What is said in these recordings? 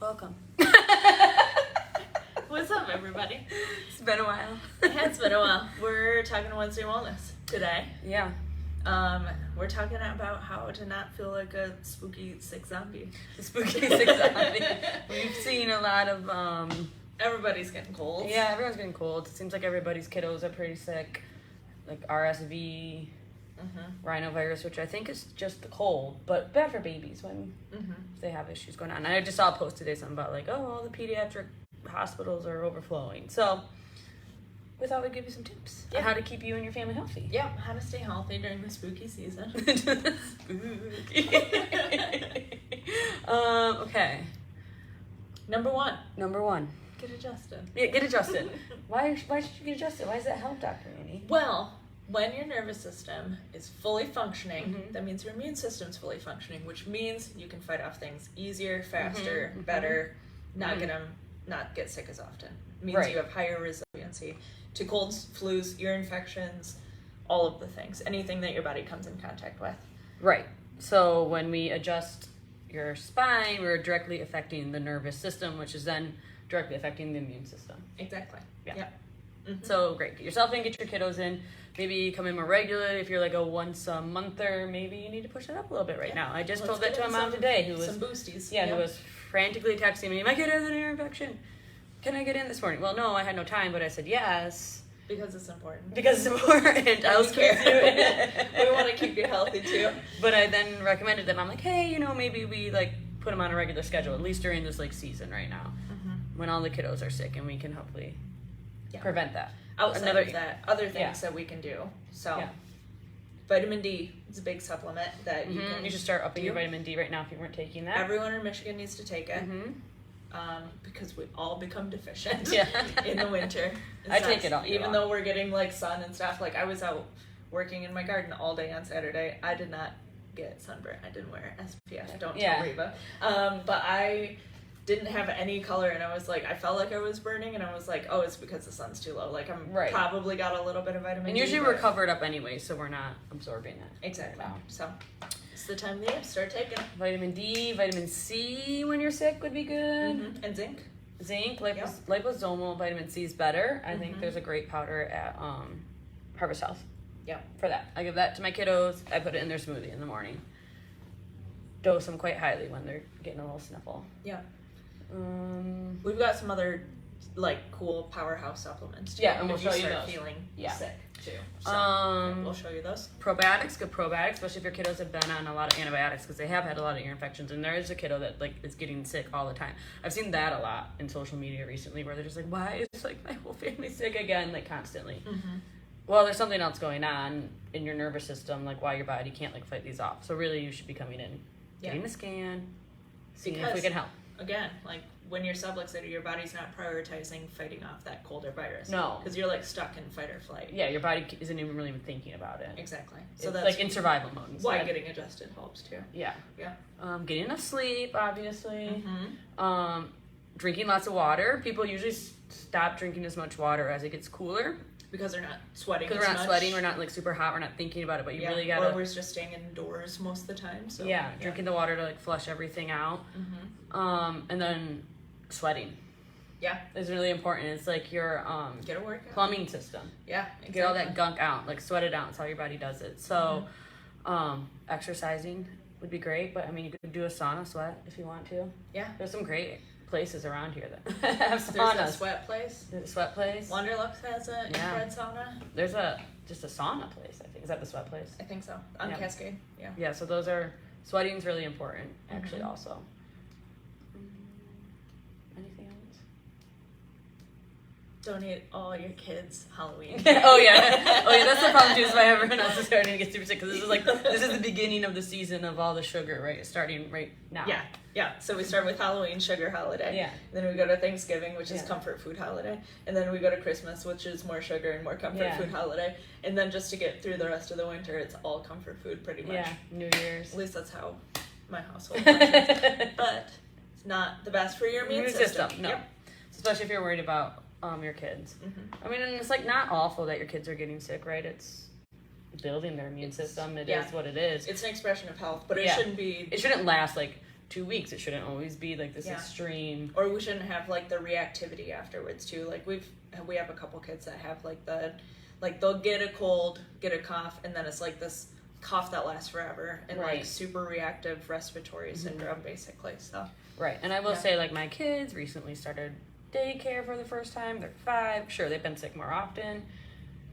Welcome. What's up, everybody? It's been a while. It has been a while. We're talking Wednesday Wellness today. Yeah. We're talking about how to not feel like a spooky sick zombie. The spooky sick zombie. We've seen a lot of, Everybody's getting colds. yeah, everyone's getting cold. It seems like everybody's kiddos are pretty sick. Like RSV, rhinovirus, which I think is just the cold, but bad for babies when they have issues going on. And I just saw a post today, something about like, oh, all the pediatric hospitals are overflowing. So we thought we'd give you some tips on how to keep you and your family healthy. Yeah, how to stay healthy during the spooky season. Spooky. Okay. Number one, Get get adjusted. Yeah, get adjusted. Why should you get adjusted? Why does that help, Dr. Annie? Well, when your nervous system is fully functioning, that means your immune system's fully functioning, which means you can fight off things easier, faster, better, not get sick as often. It means you have higher resiliency to colds, flus, ear infections, all of the things, anything that your body comes in contact with. Right. So when we adjust your spine, we're directly affecting the nervous system, which is then directly affecting the immune system. Exactly. Yeah. So great. Get yourself in, get your kiddos in. Maybe come in more regularly. If you're like a once a monther, maybe you need to push it up a little bit right now. I just told that to a mom today who was some boosties. who was frantically texting me, my kid has an ear infection. Can I get in this morning? Well, no, I had no time, but I said yes. Because it's important. Because it's important. I was care. We want to keep you healthy too. But I then recommended them. I'm like, hey, maybe we like put them on a regular schedule, at least during this like season right now, when all the kiddos are sick, and we can hopefully prevent that. Outside of that, other things that we can do. So, vitamin D is a big supplement that you can. You should start upping your vitamin D right now if you weren't taking that. Everyone in Michigan needs to take it. Because we all become deficient in the winter. I take it all. Even though we're getting like sun and stuff. Like I was out working in my garden all day on Saturday. I did not get sunburn. I didn't wear SPF. Don't tell Reba. But I didn't have any color, and I was like, I felt like I was burning, and I was like, oh, it's because the sun's too low. Like I'm probably got a little bit of vitamin D. And usually we're covered up anyway, so we're not absorbing it. Exactly. So it's the time of the year. Start taking it. Vitamin D, vitamin C when you're sick would be good. And zinc. Zinc, liposomal vitamin C is better. I think there's a great powder at Harvest Health. Yeah. For that. I give that to my kiddos. I put it in their smoothie in the morning. Dose them quite highly when they're getting a little sniffle. Yeah. We've got some other like cool powerhouse supplements too. Yeah, and we'll show you start those. Feeling sick too. So we'll show you those. Probiotics, good probiotics, especially if your kiddos have been on a lot of antibiotics because they have had a lot of ear infections, and there is a kiddo that like is getting sick all the time. I've seen that a lot in social media recently where they're just like, why is like my whole family sick again, like constantly. Well, there's something else going on in your nervous system, like why your body can't like fight these off. So really you should be coming in, getting a scan, seeing if we can help. Again, like when you're subluxated, your body's not prioritizing fighting off that cold or virus. No. Because you're like stuck in fight or flight. Yeah, your body isn't even really thinking about it. Exactly. So that's like in survival mode. Why getting adjusted helps too. Yeah. Yeah. Getting enough sleep, obviously. Drinking lots of water. People usually stop drinking as much water as it gets cooler. Because they're not sweating. Because we're not sweating, we're not like super hot, we're not thinking about it, but you really gotta. Or we're just staying indoors most of the time. So drinking the water to like flush everything out. And then sweating. Yeah. Is really important. It's like your get a workout. Plumbing system. Yeah. Exactly. Get all that gunk out, like sweat it out. That's how your body does it. So exercising would be great, but I mean you could do a sauna sweat if you want to. Yeah. There's some great places around here that have saunas. There's a sweat place. There's a sweat place. Wanderlux has an infrared sauna. There's just a sauna place, I think. Is that the sweat place? I think so. On Cascade. Yeah. Yeah, so sweating's really important, actually, also. Anything else? Donate all your kids Halloween. Oh yeah, that's the problem too, is why everyone else is starting to get super sick, because this is the beginning of the season of all the sugar, right? Starting right now. Yeah. So we start with Halloween, sugar holiday. Yeah. Then we go to Thanksgiving, which is comfort food holiday. And then we go to Christmas, which is more sugar and more comfort food holiday. And then just to get through the rest of the winter, it's all comfort food pretty much. Yeah, New Year's. At least that's how my household functions. But it's not the best for your immune system. No. Yep. Especially if you're worried about your kids. I mean, and it's like not awful that your kids are getting sick, right? It's building their immune system. It is what it is. It's an expression of health, but it shouldn't be. It shouldn't last like 2 weeks. It shouldn't always be like this extreme. Or we shouldn't have like the reactivity afterwards too. Like we have a couple kids that have like they'll get a cold, get a cough, and then it's like this cough that lasts forever and like super reactive respiratory syndrome basically. So right. And I will say, like, my kids recently started daycare for the first time. They're 5. Sure, they've been sick more often.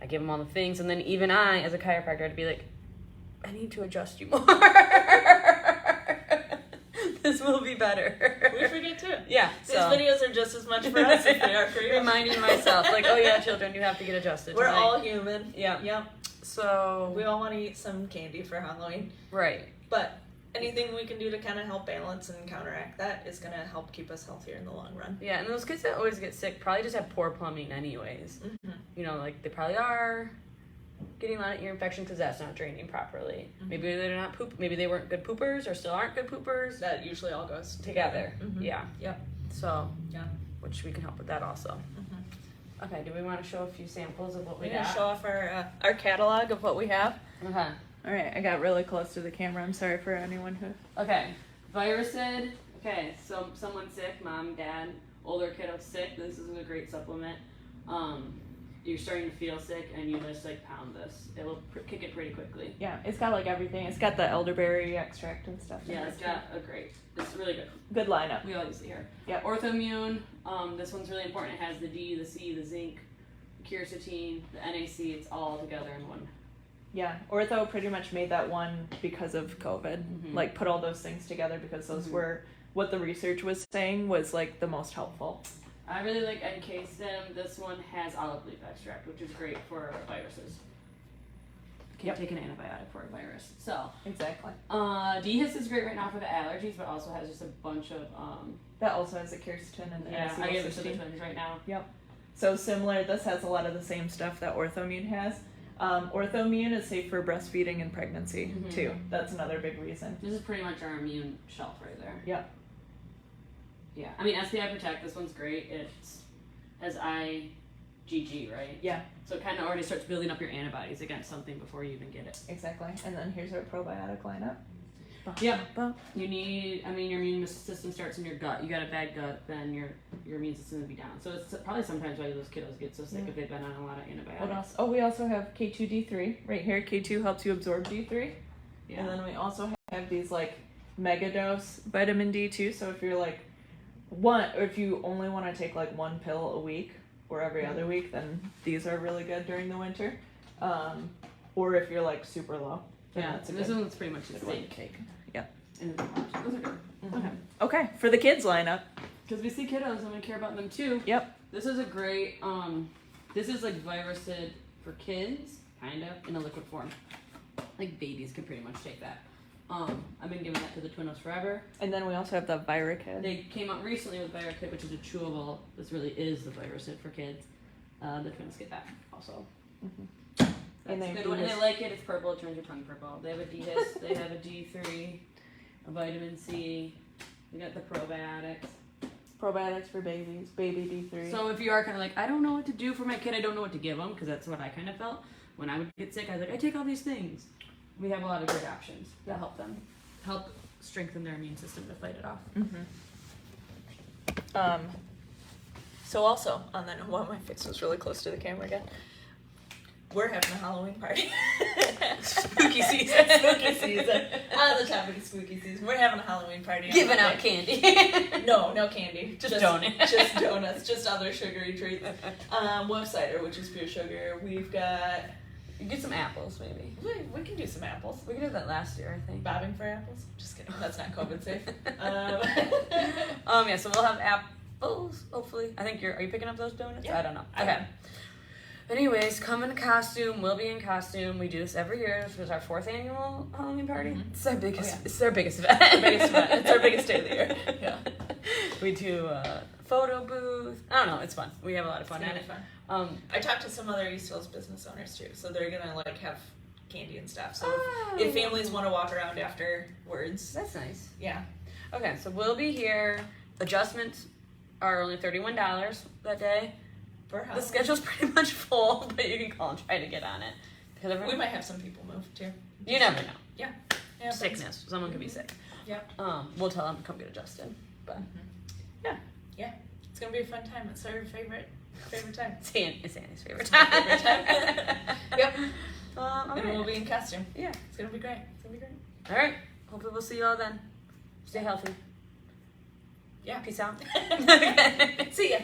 I give them all the things, and then even I, as a chiropractor, I'd be like, I need to adjust you more. This will be better. We forget too. Yeah. These videos are just as much for us as they are for you. Reminding myself, like, oh yeah, children, you have to get adjusted. We're all human. Yeah. Yep. So we all want to eat some candy for Halloween. Right. But anything we can do to kind of help balance and counteract that is going to help keep us healthier in the long run. Yeah, and those kids that always get sick probably just have poor plumbing anyways. Mm-hmm. You know, like, they probably are getting a lot of ear infection because that's not draining properly. Mm-hmm. Maybe they're not maybe they weren't good poopers or still aren't good poopers. That usually all goes together. Mm-hmm. Yeah. Yep. So, which we can help with that also. Mm-hmm. Okay, do we want to show a few samples of what we got? We're going to show off our catalog of what we have. Okay. All right, I got really close to the camera. I'm sorry for anyone who... Okay, Viracid. Okay, so someone's sick, mom, dad, older kiddo sick. This is a great supplement. You're starting to feel sick, and you just like pound this. It will kick it pretty quickly. Yeah, it's got like everything. It's got the elderberry extract and stuff. Yeah, it's got a great. It's really good. Good lineup. We always see here. Yeah. Orthoimmune. This one's really important. It has the D, the C, the zinc, quercetin, the NAC. It's all together in one. Yeah, Ortho pretty much made that one because of COVID. Mm-hmm. Like, put all those things together because those were what the research was saying was like the most helpful. I really like NK Stem. This one has olive leaf extract, which is great for viruses. Can't take an antibiotic for a virus. So exactly. DHIS is great right now for the allergies, but also has just a bunch of that also has the quercetin and the I give it to the twins right now. Yep. So similar. This has a lot of the same stuff that Orthoimmune has. Orthoimmune is safe for breastfeeding and pregnancy too. That's another big reason. This is pretty much our immune shelf right there. Yep. Yeah, I mean SPI Protect. This one's great. It's has IgG, right? Yeah. So it kind of already starts building up your antibodies against something before you even get it. Exactly. And then here's our probiotic lineup. Yeah. You need. I mean, your immune system starts in your gut. You got a bad gut, then your immune system will be down. So it's probably sometimes why those kiddos get so sick if they've been on a lot of antibiotics. What else? Oh, we also have K2D3 right here. K2 helps you absorb D3. Yeah. And then we also have these like mega dose vitamin D2. So if you're like if you only want to take like one pill a week or every other week, then these are really good during the winter. Or if you're like super low. Yeah, so this one's pretty much the same cake. Yeah. And those are good. Mm-hmm. Okay, for the kids lineup. Because we see kiddos and we care about them too. Yep. This is a great, this is like Viracid for kids, kind of, in a liquid form. Like babies can pretty much take that. I've been giving that to the twinnos forever. And then we also have the Viracid. They came out recently with Viracid, which is a chewable. This really is the Viracid for kids. The twins get that also. Mm-hmm. That's a good one. And they like it. It's purple. It turns your tongue purple. They have a DHIS. They have a D3, a vitamin C. We got the probiotics. Probiotics for babies. Baby D3. So if you are kind of like, I don't know what to do for my kid. I don't know what to give them, because that's what I kind of felt. When I would get sick, I was like, I take all these things. We have a lot of great options that help them. Help strengthen their immune system to fight it off. Mm-hmm. So also, on that note, wow, my face was really close to the camera again. We're having a Halloween party. Spooky season. Spooky season. On the topic of spooky season, we're having a Halloween party. Giving out candy. No candy. Just donuts. Just donuts. Just other sugary treats. Wolf cider, which is pure sugar. We've got... You get some apples, maybe. We can do some apples. We did that last year, I think. Bobbing for apples? Just kidding. That's not COVID safe. Yeah, so we'll have apples, hopefully. I think are you picking up those donuts? Yeah. I don't know. Okay. Anyways, come in costume. We'll be in costume. We do this every year. This was our 4th annual Halloween party. Mm-hmm. It's our biggest. It's our biggest event. It's our biggest day of the year. Yeah. We do a photo booth. I don't know. It's fun. We have a lot of fun at it. I talked to some other East Hills business owners too, so they're gonna like have candy and stuff. So if families want to walk around afterwards, that's nice. Yeah. Okay, so we'll be here. Adjustments are only $31 that day. The schedule's pretty much full, but you can call and try to get on it. We might have some people move too. You never know. Yeah. Sickness. Someone could be sick. Yep. We'll tell them to come get a Justin. But Yeah. It's gonna be a fun time. It's our favorite time. it's Annie's favorite time. Favorite time. Yep. All And right. we'll be in costume. Yeah. It's gonna be great. All right. Hopefully we'll see you all then. Stay healthy. Yeah. Peace out. See ya.